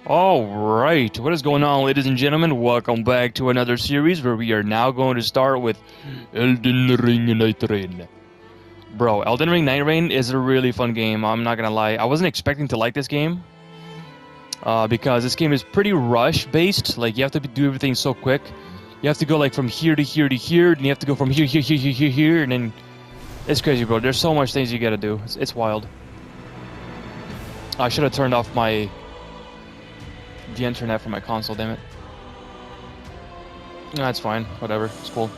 Alright, what is going on, ladies and gentlemen? Welcome back to another series where we are now going to start with Elden Ring NIGHTREIGN. Bro, Elden Ring NIGHTREIGN is a really fun game, I'm not gonna lie. I wasn't expecting to like this game, because this game is pretty rush-based. Like, you have to do everything so quick. You have to go, like, from here to here to here, and you have to go from here, and then... It's crazy, bro. There's so much things you gotta do. It's wild. I should have turned off the internet for my console, damn it. That's fine, whatever, it's cool.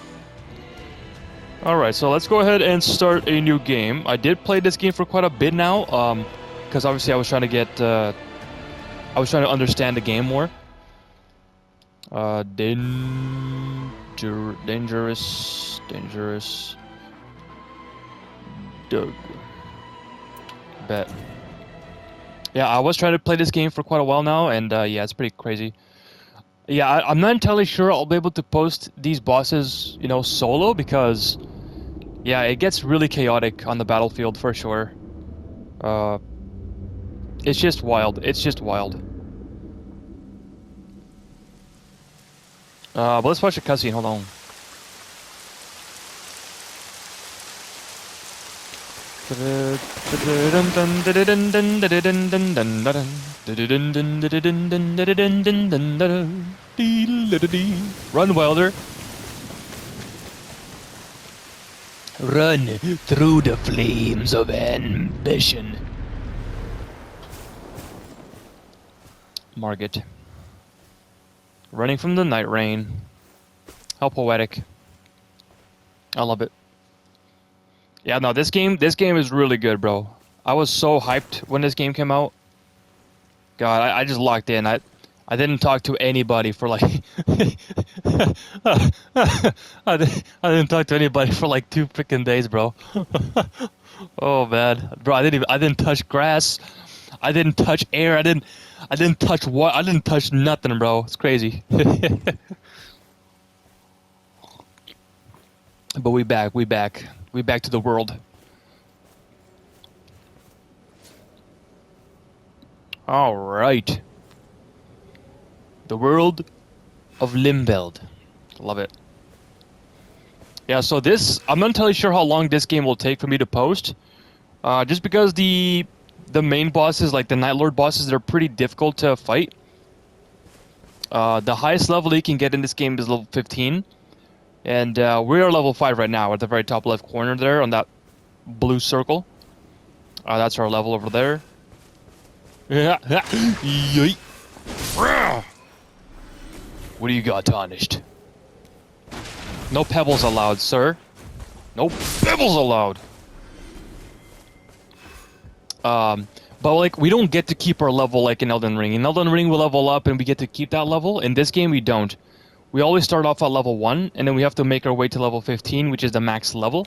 Alright, so let's go ahead and start a new game. I did play this game for quite a bit now, because obviously I was trying to get, I was trying to understand the game more. Dangerous. Doug. Bet. Yeah, I was trying to play this game for quite a while now, and yeah, it's pretty crazy. Yeah, I'm not entirely sure I'll be able to post these bosses, you know, solo, because, yeah, it gets really chaotic on the battlefield for sure. It's just wild. It's just wild. But let's watch a cutscene, hold on. Run, Wilder. Run through the flames of ambition. Margit. Running from the night rain. How poetic. I love it. Yeah, no, this game is really good, bro. I was so hyped when this game came out. God, I just locked in. I didn't talk to anybody for like I didn't talk to anybody for like 2 freaking days, bro. Oh man, bro, I didn't touch grass. I didn't touch air. I didn't touch what? I didn't touch nothing, bro. It's crazy. But we back to the world. All right. The world of Limveld. Love it. Yeah, so this, I'm not entirely sure how long this game will take for me to post. Just because the main bosses, like the Night Lord bosses, they're pretty difficult to fight. The highest level you can get in this game is level 15. And we are level 5 right now, at the very top left corner there, on that blue circle. That's our level over there. Yeet. What do you got, Tarnished? No pebbles allowed, sir. No pebbles allowed. But like, we don't get to keep our level like in Elden Ring. In Elden Ring, we level up and we get to keep that level. In this game, we don't. We always start off at level 1, and then we have to make our way to level 15, which is the max level.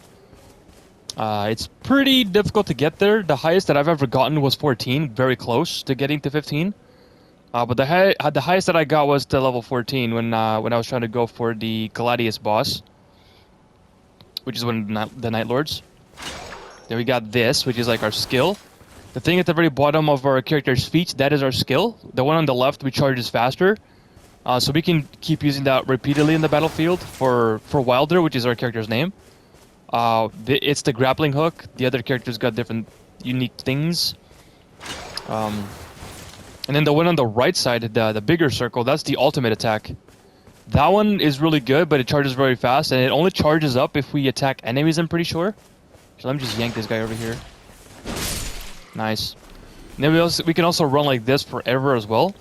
It's pretty difficult to get there. The highest that I've ever gotten was 14, very close to getting to 15. But the highest that I got was to level 14 when I was trying to go for the Gladius boss, which is one of the Night Lords. Then we got this, which is like our skill. The thing at the very bottom of our character's feet, that is our skill. The one on the left recharges faster. So we can keep using that repeatedly in the battlefield for Wilder, which is our character's name. It's the grappling hook. The other characters got different unique things. And then the one on the right side, the bigger circle, that's the ultimate attack. That one is really good, but it charges very fast, and it only charges up if we attack enemies, I'm pretty sure. So let me just yank this guy over here. Nice. And then we can also run like this forever as well.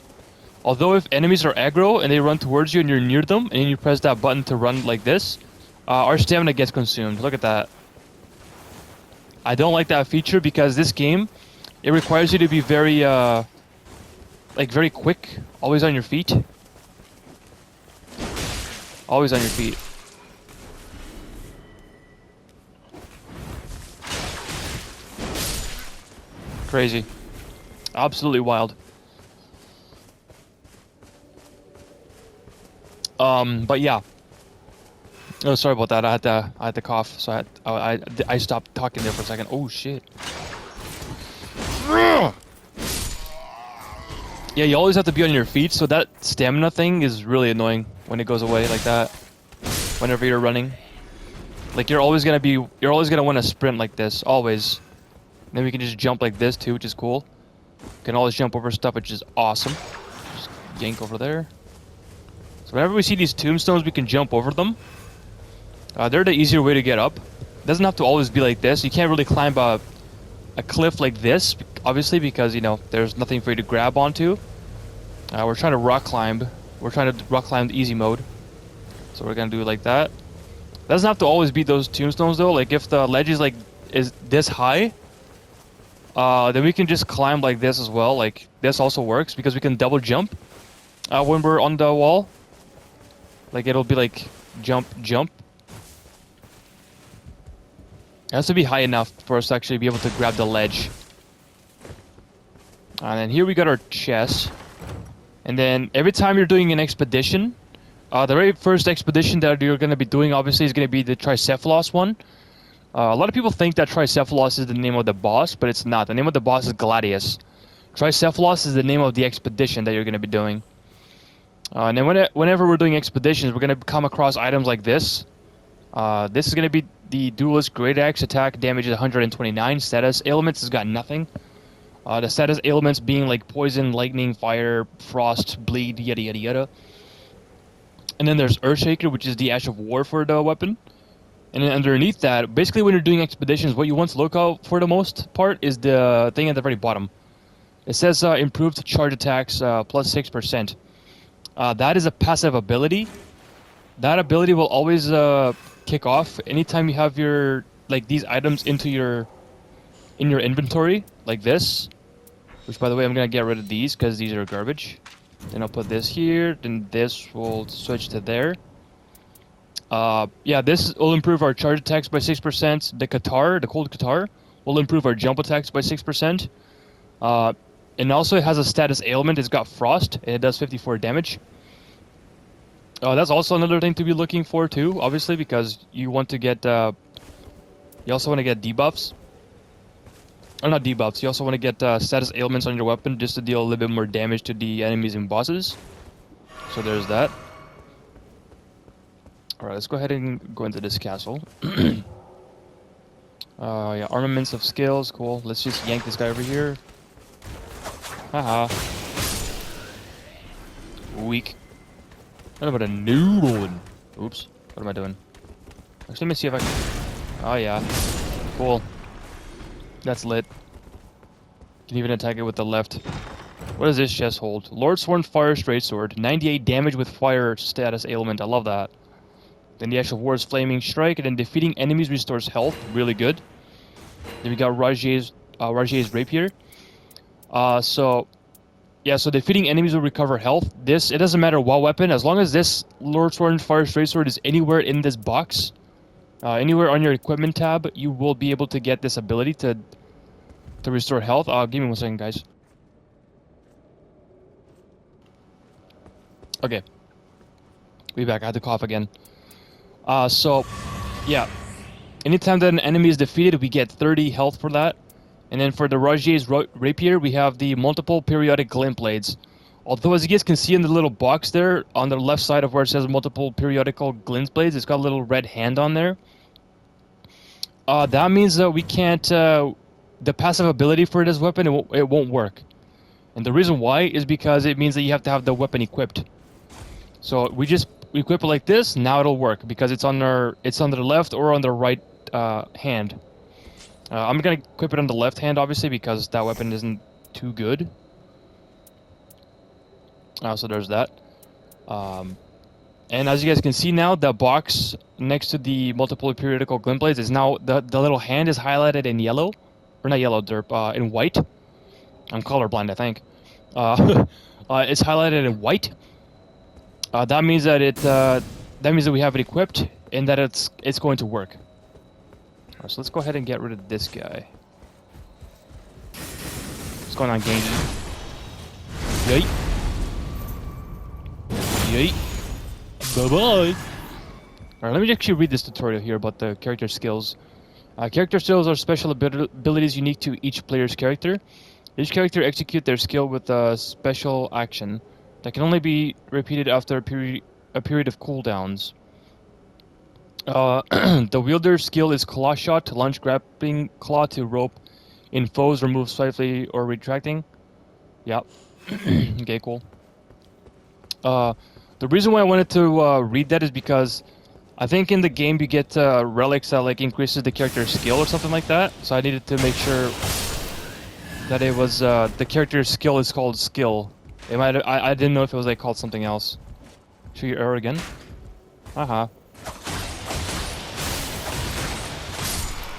Although if enemies are aggro and they run towards you and you're near them, and you press that button to run like this, our stamina gets consumed. Look at that. I don't like that feature because this game, it requires you to be very, like very quick, always on your feet. Always on your feet. Crazy. Absolutely wild. But yeah. Oh, sorry about that. I had to cough, so I stopped talking there for a second. Oh shit. Yeah, you always have to be on your feet, so that stamina thing is really annoying when it goes away like that. Whenever you're running. Like, you're always gonna want to sprint like this, always. And then we can just jump like this too, which is cool. Can always jump over stuff, which is awesome. Just yank over there. So whenever we see these tombstones, we can jump over them. They're the easier way to get up. It doesn't have to always be like this. You can't really climb a cliff like this, obviously, because, you know, there's nothing for you to grab onto. We're trying to rock climb. We're trying to rock climb the easy mode. So we're gonna do it like that. It doesn't have to always be those tombstones though. Like, if the ledge is this high, then we can just climb like this as well. Like, this also works because we can double jump when we're on the wall. Like, it'll be like jump, jump. It has to be high enough for us to actually be able to grab the ledge. And then here we got our chest. And then every time you're doing an expedition, the very first expedition that you're going to be doing, obviously, is going to be the Tricephalos one. A lot of people think that Tricephalos is the name of the boss, but it's not. The name of the boss is Gladius. Tricephalos is the name of the expedition that you're going to be doing. And then whenever we're doing expeditions, we're going to come across items like this. This is going to be the Duelist Great Axe. Attack damage is 129. Status ailments has got nothing. The status ailments being like poison, lightning, fire, frost, bleed, yada yada yada. And then there's Earthshaker, which is the Ash of War for the weapon. And then underneath that, basically when you're doing expeditions, what you want to look out for the most part is the thing at the very bottom. It says improved charge attacks plus 6%. That is a passive ability. That ability will always kick off anytime you have your these items in your inventory, like this. Which, by the way, I'm gonna get rid of these because these are garbage. Then I'll put this here. Then this will switch to there. Yeah, this will improve our charge attacks by 6%. The cold Qatar, will improve our jump attacks by 6%. And also it has a status ailment. It's got frost, and it does 54 damage. That's also another thing to be looking for too, obviously, because you want to get. You also want to get debuffs. Or not debuffs. You also want to get status ailments on your weapon just to deal a little bit more damage to the enemies and bosses. So there's that. Alright, let's go ahead and go into this castle. Yeah, armaments of skills, cool. Let's just yank this guy over here. Haha. Weak. What about a new one? Oops. What am I doing? Actually, let me see if I can... Oh, yeah. Cool. That's lit. Can even attack it with the left. What does this chest hold? Lordsworn Fire Straight Sword. 98 damage with fire status ailment. I love that. Then the Ash of War's Flaming Strike. And then defeating enemies restores health. Really good. Then we got Rajier's Rapier. So defeating enemies will recover health. It doesn't matter what weapon. As long as this Lordsworn Fire Straight Sword is anywhere in this box, anywhere on your equipment tab, you will be able to get this ability to restore health. Give me 1 second, guys. Okay. Be back. I had to cough again. So, yeah. Anytime that an enemy is defeated, we get 30 health for that. And then for the Rajier's Rapier, we have the multiple periodic glint blades. Although, as you guys can see in the little box there, on the left side of where it says multiple periodical glint blades, it's got a little red hand on there. That means that we can't... the passive ability for this weapon, it won't work. And the reason why is because it means that you have to have the weapon equipped. So we just equip it like this, now it'll work because it's on the left or on the right hand. I'm gonna equip it on the left hand, obviously, because that weapon isn't too good. So there's that. And as you guys can see now, the box next to the multiple periodical glint blades is now the little hand is highlighted in yellow. Or not yellow, derp, in white. I'm colorblind, I think. It's highlighted in white. That means that we have it equipped and that it's going to work. Alright, so let's go ahead and get rid of this guy. What's going on, gang? Yeet. Yeet. Bye-bye. Alright, let me actually read this tutorial here about the character skills. Character skills are special abilities unique to each player's character. Each character execute their skill with a special action that can only be repeated after a period of cooldowns. The wielder's skill is claw shot to launch grappling claw to rope in foes, remove swiftly or retracting. Yep. Okay, cool. The reason why I wanted to read that is because I think in the game you get relics that like increases the character's skill or something like that. So I needed to make sure that it was the character's skill is called skill. It might I didn't know if it was like called something else. Shoot your arrow again. Haha.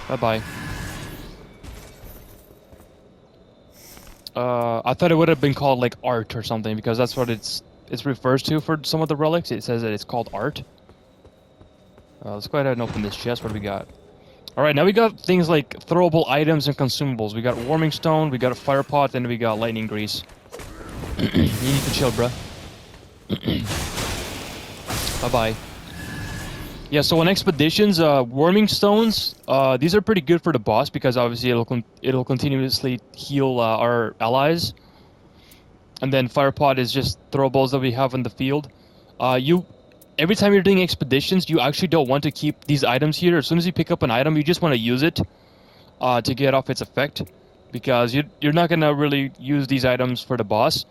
Bye bye. I thought it would have been called like art or something because that's what it refers to for some of the relics. It says that it's called art. Let's go ahead and open this chest. What do we got? Alright, now we got things like throwable items and consumables. We got warming stone, we got a fire pot, and we got lightning grease. You need to chill, bruh. Bye-bye. Yeah, so on expeditions, warming stones, these are pretty good for the boss because obviously it'll continuously heal our allies. And then fire pot is just throwables that we have in the field. Every time you're doing expeditions, you actually don't want to keep these items here. As soon as you pick up an item, you just want to use it to get off its effect. Because you're not going to really use these items for the boss.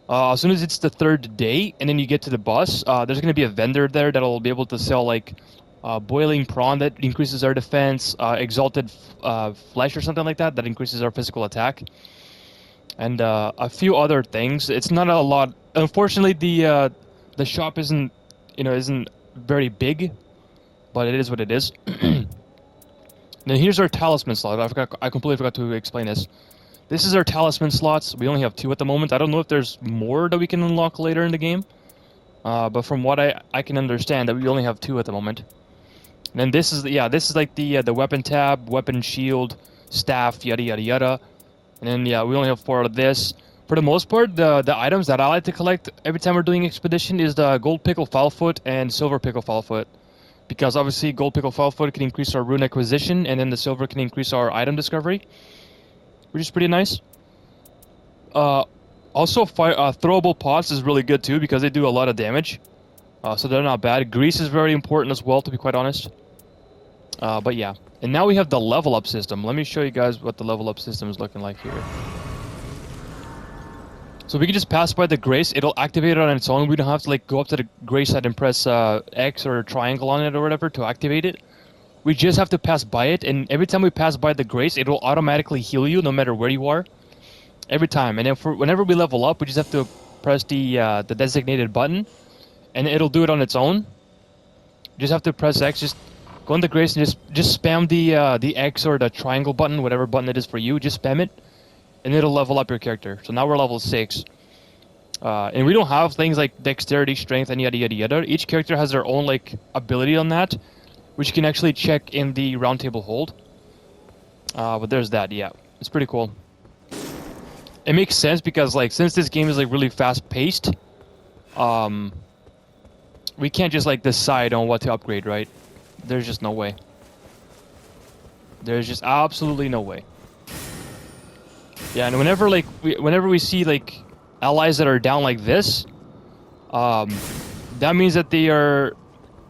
As soon as it's the third day, and then you get to the boss, there's going to be a vendor there that'll be able to sell, like, boiling prawn that increases our defense, exalted flesh or something like that increases our physical attack. And a few other things. It's not a lot. Unfortunately, the shop isn't very big, but it is what it is. Now here's our talisman slot. I completely forgot to explain this. This is our talisman slots. We only have 2 at the moment. I don't know if there's more that we can unlock later in the game. But from what I can understand, that we only have 2 at the moment. And then this is like the weapon tab, weapon shield, staff, yada yada yada. And then we only have 4 of this. For the most part, the items that I like to collect every time we're doing expedition is the gold pickle foulfoot and silver pickle foulfoot. Because obviously gold pickle foulfoot can increase our rune acquisition, and then the silver can increase our item discovery, which is pretty nice. Also, throwable pots is really good too because they do a lot of damage. So they're not bad. Grease is very important as well, to be quite honest. But yeah. And now we have the level up system. Let me show you guys what the level up system is looking like here. So we can just pass by the grace. It'll activate it on its own. We don't have to like go up to the grace side and press X or triangle on it or whatever to activate it. We just have to pass by it, and every time we pass by the grace, it will automatically heal you no matter where you are. Every time. And then whenever we level up, we just have to press the designated button, and it'll do it on its own. You just have to press X, just go on the grace and just spam the X or the triangle button, whatever button it is for you. Just spam it, and it'll level up your character. So now we're level 6. And we don't have things like dexterity, strength, and yada yada yada. Each character has their own like ability on that, which you can actually check in the round table hold. But there's that, yeah. It's pretty cool. It makes sense because like since this game is like really fast paced, we can't just like decide on what to upgrade, right? There's just no way. There's just absolutely no way. Yeah, and whenever we see like allies that are down like this, that means that they're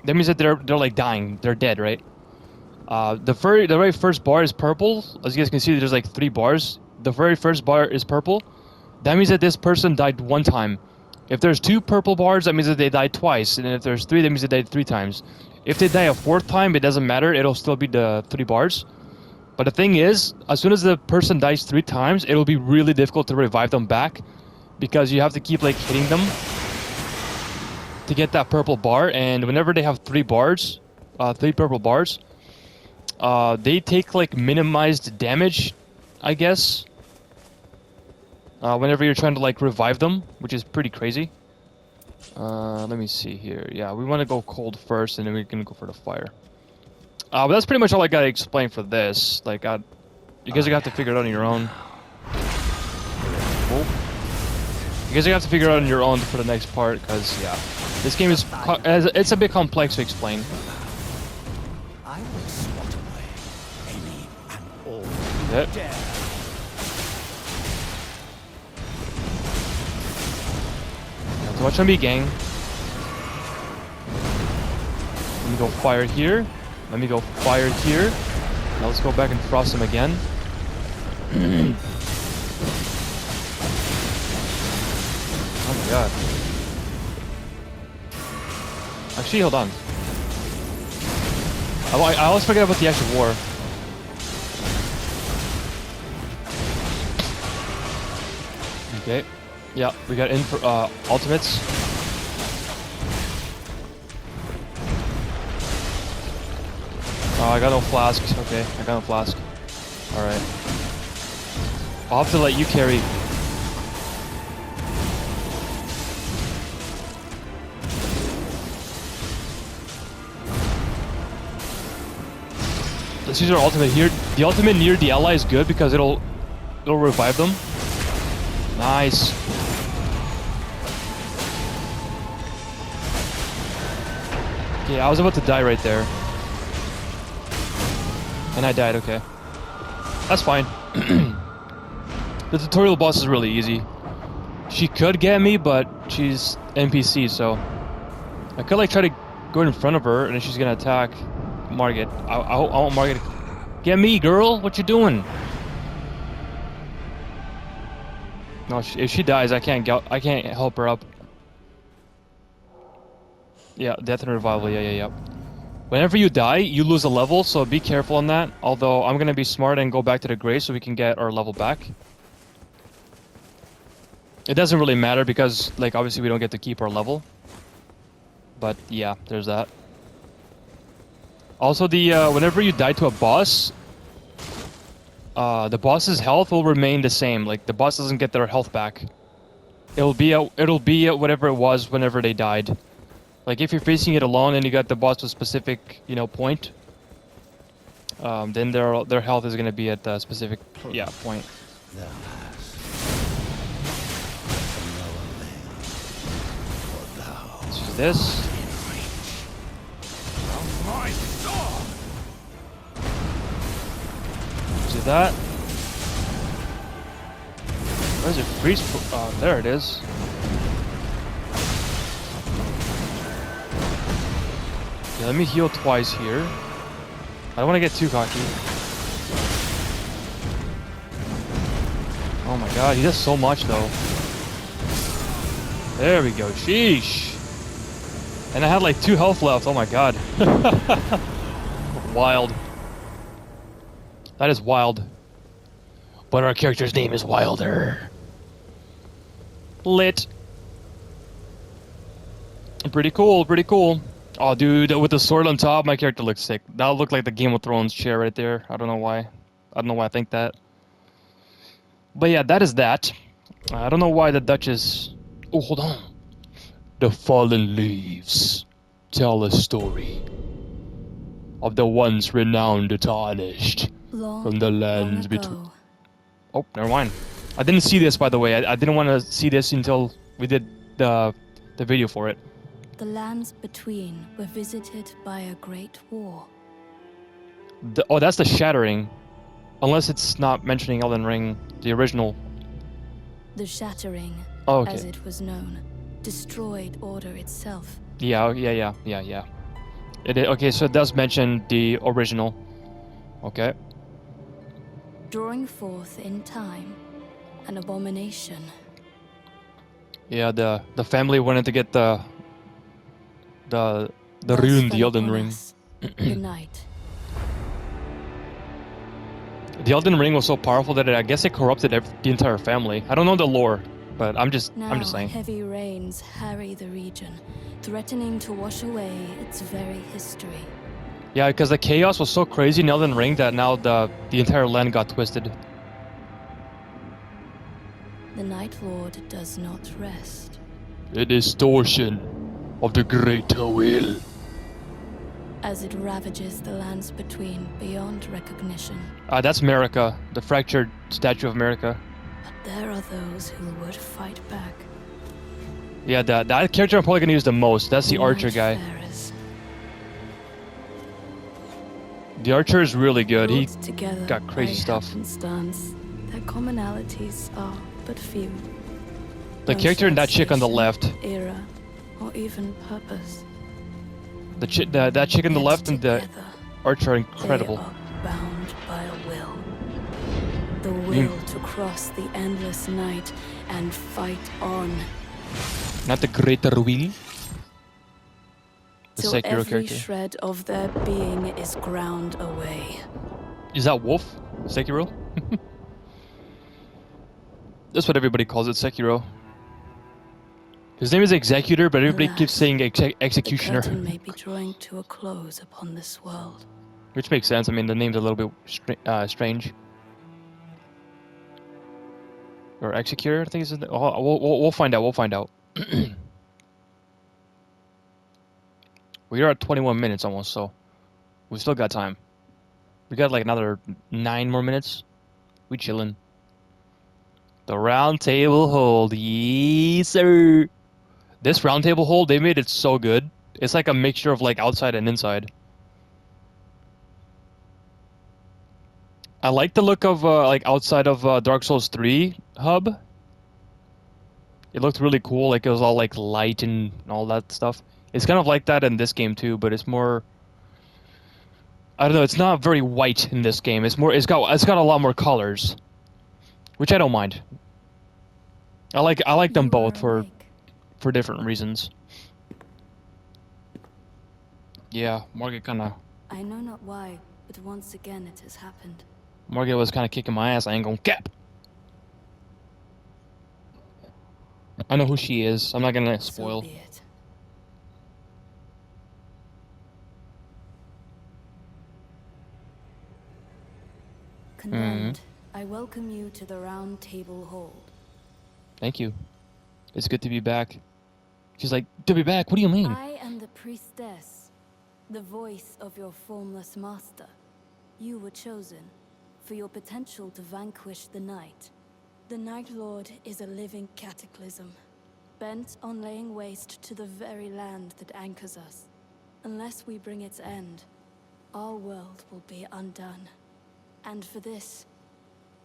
like dying. They're dead, right? The very first bar is purple. As you guys can see, there's like 3 bars. The very first bar is purple. That means that this person died 1 time. If there's 2 purple bars, that means that they died twice. And if there's 3, that means they died 3 times. If they die a 4th time, it doesn't matter. It'll still be the 3 bars. But the thing is, as soon as the person dies 3 times, it'll be really difficult to revive them back. Because you have to keep like hitting them to get that purple bar. And whenever they have 3 bars, 3 purple bars, they take like minimized damage, I guess. Whenever you're trying to like revive them, which is pretty crazy. Let me see here. Yeah, we want to go cold first, and then we can go for the fire. But that's pretty much all I gotta explain for this. Like, you guys are gonna have to figure it out on your own. Oh. You guys are gonna have to figure it out on your own for the next part, because yeah, this game is it's a bit complex to explain. I will swat away any and all Yep. dare. much on me, gang. Let me go fire here. Let me go fire here. Now let's go back and frost him again. Oh my god. Actually, hold on. I always forget about the actual war. Okay. Yeah, we got in for ultimates. Oh, I got no flasks. Okay, I got no flask. Alright. I'll have to let you carry. Let's use our ultimate here. The ultimate near the ally is good because it'll revive them. Nice. Okay, I was about to die right there. And I died, okay. That's fine. The tutorial boss is really easy. She could get me, but she's NPC, so... I could like try to go in front of her, and then she's gonna attack Margit. I want Margit to... Get me, girl! What you doing? No, if she dies, I can't help her up. Yeah, death and revival, yeah. Whenever you die, you lose a level, so be careful on that. Although, I'm gonna be smart and go back to the grave so we can get our level back. It doesn't really matter because, like, obviously we don't get to keep our level. But, yeah, there's that. Also, whenever you die to a boss, the boss's health will remain the same. Like, the boss doesn't get their health back. It'll be at whatever it was whenever they died. Like, if you're facing it alone and you got the boss to a specific, point, then their health is gonna be at a specific, point. Let's use this. Do that. Where's it? Freeze? There it is. Yeah, let me heal twice here. I don't want to get too cocky. Oh my god, he does so much though. There we go. Sheesh. And I had like 2 health left. Oh my god. Wild. That is wild. But our character's name is Wilder. Lit. Pretty cool, pretty cool. Oh, dude, with the sword on top, my character looks sick. That looked like the Game of Thrones chair right there. I don't know why. I don't know why I think that. But yeah, that is that. I don't know why the Duchess... Oh, hold on. The fallen leaves tell a story of the once renowned tarnished from the lands between... Oh, never mind. I didn't see this, by the way. I didn't want to see this until we did the video for it. The lands between were visited by a great war. Oh, that's the Shattering. Unless it's not mentioning Elden Ring, the original. The Shattering, oh, okay. as it was known, destroyed order itself. Yeah. Okay, so it does mention the original. Okay. Drawing forth in time, an abomination. Yeah, the family wanted to get the rune, the Elden Ring. The night. The Elden Ring was so powerful that I guess it corrupted the entire family. I don't know the lore, but I'm just saying. Heavy rains harry the region, threatening to wash away its very history. Yeah, because the chaos was so crazy in Elden Ring that now the entire land got twisted. The Night Lord does not rest. A distortion of the greater will. As it ravages the lands between beyond recognition. That's America, the fractured statue of America. But there are those who would fight back. Yeah, that character I'm probably gonna use the most. That's the archer guy. Nightfarers. The archer is really good. He Brought together got crazy by stuff. happenstance, their commonalities are but few. The No character and that shared chick on the station, left. Era, or even purpose. That chick on the Yet left and the together, archer are they incredible. are bound by a will. The You- will to cross the endless night and fight on. Not the greater will. The Till Sekiro every character. shred of their being is ground away. Is that Wolf? Sekiro? That's what everybody calls it, Sekiro. His name is Executor, but everybody keeps Alas, saying The Executioner. curtain may be drawing to a close upon this world. Which makes sense. I mean, the name's a little bit strange. Or Executor, I think is. We'll find out. We'll find out. We are at 21 minutes almost, so we still got time. We got like another 9 more minutes. We chillin'. The round table hold, yes sir. This round table hold, they made it so good. It's like a mixture of like outside and inside. I like the look of like outside of Dark Souls 3 hub. It looked really cool, like it was all like light and all that stuff. It's kind of like that in this game too, but it's more. I don't know. It's not very white in this game. It's more. It's got a lot more colors, which I don't mind. I like them You both are for awake. different reasons. Yeah, Margaret I know not why, but once again it has happened. was kind of kicking my ass. I ain't gonna cap. I know who she is. I'm not gonna spoil. So be it. Condemned, I welcome you to the round table hold. Thank you. It's good to be back. She's like, to be back? What do you mean? I am the priestess, the voice of your formless master. You were chosen for your potential to vanquish the night. The Night Lord is a living cataclysm, bent on laying waste to the very land that anchors us. Unless we bring its end, our world will be undone. And for this,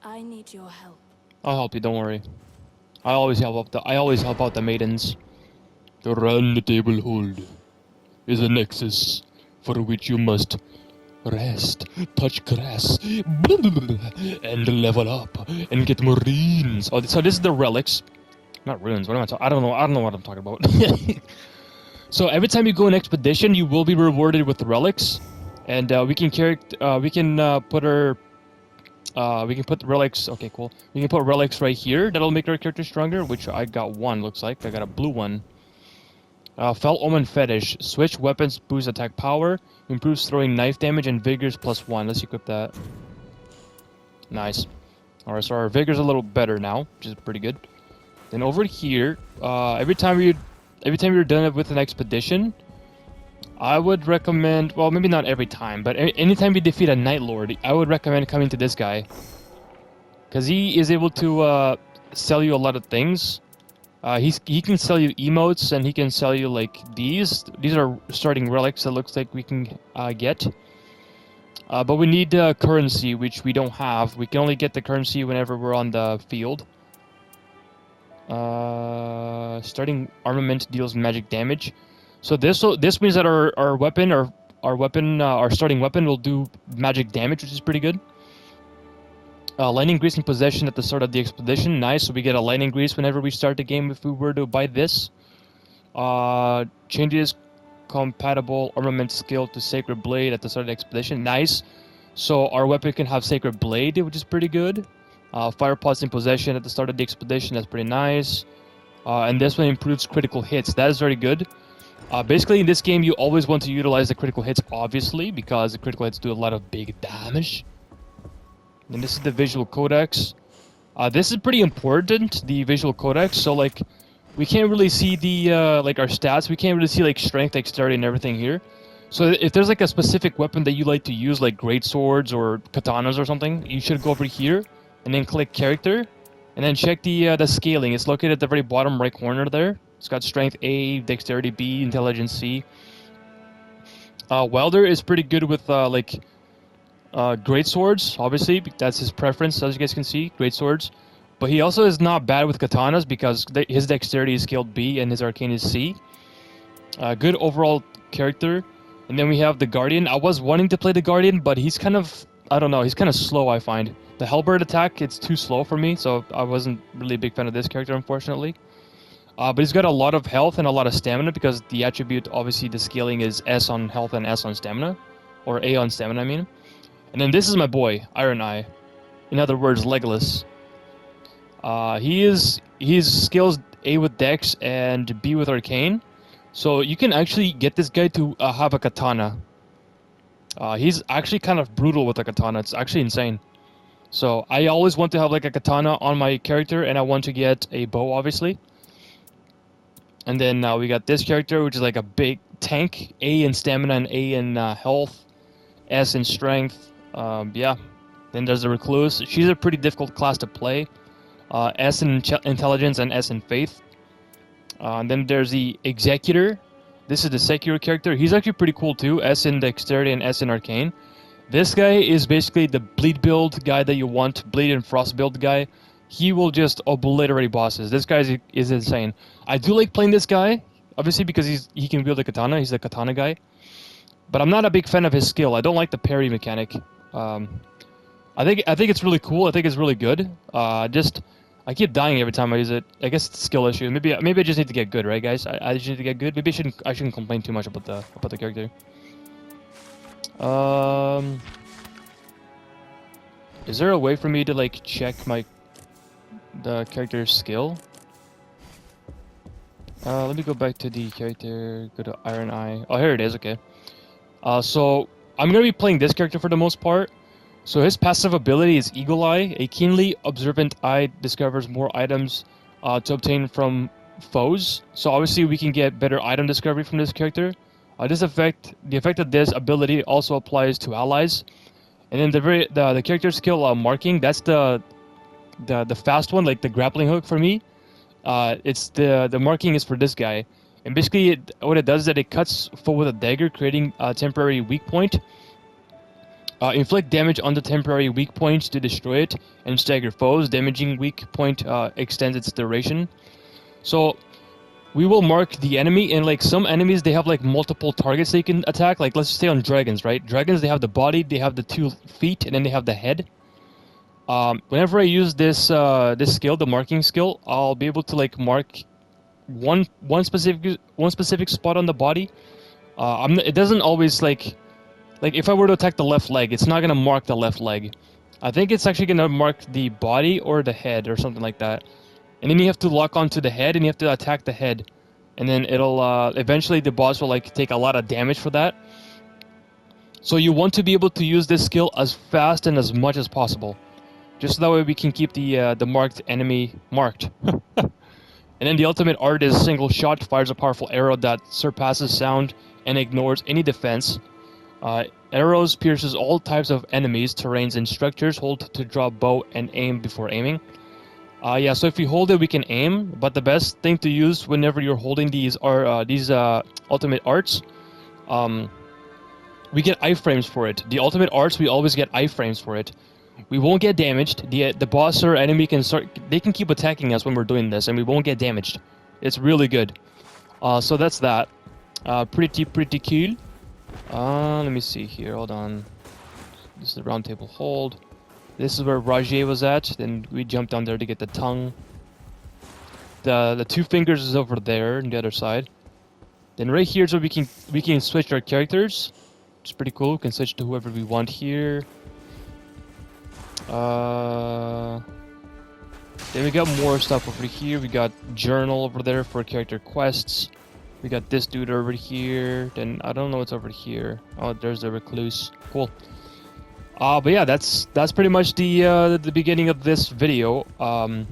I need your help. I'll help you. Don't worry. I always help out the maidens. The round table hold is a nexus for which you must rest, touch grass, and level up and get more runes. Oh, so this is the relics, not runes. What am I talking? I don't know what I'm talking about. So every time you go on expedition, you will be rewarded with relics, and we can put relics. Okay, cool. We can put relics right here. That'll make our character stronger. Which I got one. Looks like I got a blue one. Fell Omen Fetish. Switch weapons, boost attack power, improves throwing knife damage, and vigor's +1. Let's equip that. Nice. Alright, so our vigor's a little better now, which is pretty good. Then over here, every time you're done with an expedition, I would recommend, well, maybe not every time, but anytime you defeat a Night Lord, I would recommend coming to this guy. Because he is able to sell you a lot of things. He can sell you emotes, and he can sell you like these. These are starting relics that looks like we can get. But we need currency, which we don't have. We can only get the currency whenever we're on the field. Starting armament deals magic damage. So this means that our starting weapon will do magic damage, which is pretty good. Lightning Grease in possession at the start of the expedition. Nice, so we get a Lightning Grease whenever we start the game if we were to buy this. Changes compatible armament skill to Sacred Blade at the start of the expedition. Nice. So our weapon can have Sacred Blade, which is pretty good. Fire Pots in possession at the start of the expedition. That's pretty nice. And this one improves critical hits. That is very good. Basically, in this game, you always want to utilize the critical hits, obviously, because the critical hits do a lot of big damage. And this is the visual codex. This is pretty important, the visual codex. So like, we can't really see the like our stats. We can't really see like strength, dexterity, and everything here. So if there's like a specific weapon that you like to use, like great swords or katanas or something, you should go over here and then click character, and then check the scaling. It's located at the very bottom right corner there. It's got strength A, dexterity B, intelligence C. Welder is pretty good with great swords, obviously. That's his preference, as you guys can see. Great swords. But he also is not bad with katanas because his dexterity is scaled B and his arcane is C. Good overall character. And then we have the Guardian. I was wanting to play the Guardian, but he's kind of, I don't know, he's kind of slow, I find. The Halberd attack, it's too slow for me, so I wasn't really a big fan of this character, unfortunately. But he's got a lot of health and a lot of stamina because the attribute, obviously, the scaling is S on health and S on stamina. Or A on stamina, I mean. And then this is my boy, Iron Eye. In other words, Legolas. He's skills A with Dex and B with Arcane. So you can actually get this guy to have a katana. He's actually kind of brutal with a katana. It's actually insane. So I always want to have like a katana on my character, and I want to get a bow, obviously. And then we got this character, which is like a big tank. A in stamina and A in health. S in strength. Yeah. Then there's the Recluse. She's a pretty difficult class to play. S in intelligence and S in faith. And then there's the Executor. This is the Secular character. He's actually pretty cool too. S in Dexterity and S in Arcane. This guy is basically the Bleed build guy that you want. Bleed and Frost build guy. He will just obliterate bosses. This guy is insane. I do like playing this guy, obviously because he can wield a katana. He's the katana guy. But I'm not a big fan of his skill. I don't like the parry mechanic. I think it's really cool. I think it's really good. I keep dying every time I use it. I guess it's a skill issue. Maybe I just need to get good, right, guys? I just need to get good. Maybe I shouldn't complain too much about the character. Is there a way for me to like check the character's skill? Let me go back to the character. Go to Iron Eye. Oh, here it is. Okay. So I'm gonna be playing this character for the most part. So his passive ability is Eagle Eye. A keenly observant eye discovers more items to obtain from foes. So obviously we can get better item discovery from this character. The effect of this ability also applies to allies. And then the character skill marking. That's the fast one, like the grappling hook for me. It's the marking is for this guy. And basically what it does is that it cuts foe with a dagger, creating a temporary weak point. Inflict damage on the temporary weak points to destroy it and stagger foes. Damaging weak point extends its duration. So we will mark the enemy, and like some enemies, they have like multiple targets they can attack. Like let's stay on dragons, right? Dragons, they have the body, they have the 2 feet, and then they have the head. Whenever I use this skill, the marking skill, I'll be able to like mark one specific spot on the body. It doesn't always like if I were to attack the left leg, it's not gonna mark the left leg. I think it's actually gonna mark the body or the head or something like that. And then you have to lock onto the head and you have to attack the head, and then it'll eventually the boss will like take a lot of damage for that. So you want to be able to use this skill as fast and as much as possible, just so that way we can keep the marked enemy marked. And then the ultimate art is single shot, fires a powerful arrow that surpasses sound and ignores any defense. Arrows pierces all types of enemies, terrains, and structures. Hold to draw bow and aim before aiming. Yeah, so if we hold it, we can aim. But the best thing to use whenever you're holding these ultimate arts, we get iframes for it. The ultimate arts, we always get iframes for it. We won't get damaged. The boss or enemy they can keep attacking us when we're doing this, and we won't get damaged. It's really good. So that's that. Pretty cool. Let me see here. Hold on. This is the round table hold. This is where Rajay was at. Then we jumped down there to get the tongue. The 2 fingers is over there on the other side. Then right here is where we can switch our characters. It's pretty cool. We can switch to whoever we want here. Then we got more stuff over here. We got journal over there for character quests. We got this dude over here. Then I don't know what's over here. Oh, there's the Recluse. Cool. But yeah, that's pretty much the beginning of this video. I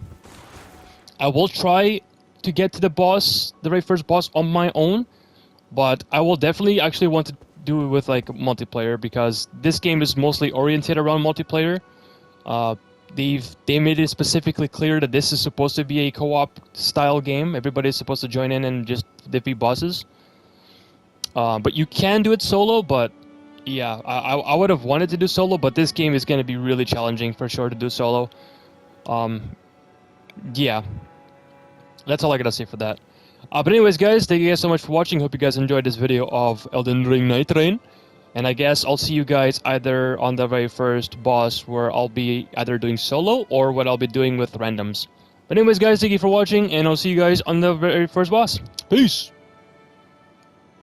will try to get to the very first boss on my own, but I will definitely actually want to do it with like multiplayer, because this game is mostly oriented around multiplayer. They made it specifically clear that this is supposed to be a co-op style game. Everybody's supposed to join in and just defeat bosses. But you can do it solo, but yeah, I would have wanted to do solo, but this game is going to be really challenging for sure to do solo. Yeah. That's all I gotta say for that. But anyways, guys, thank you guys so much for watching. Hope you guys enjoyed this video of Elden Ring Night Rain. And I guess I'll see you guys either on the very first boss, where I'll be either doing solo, or what I'll be doing with randoms. But anyways, guys, thank you for watching, and I'll see you guys on the very first boss. Peace!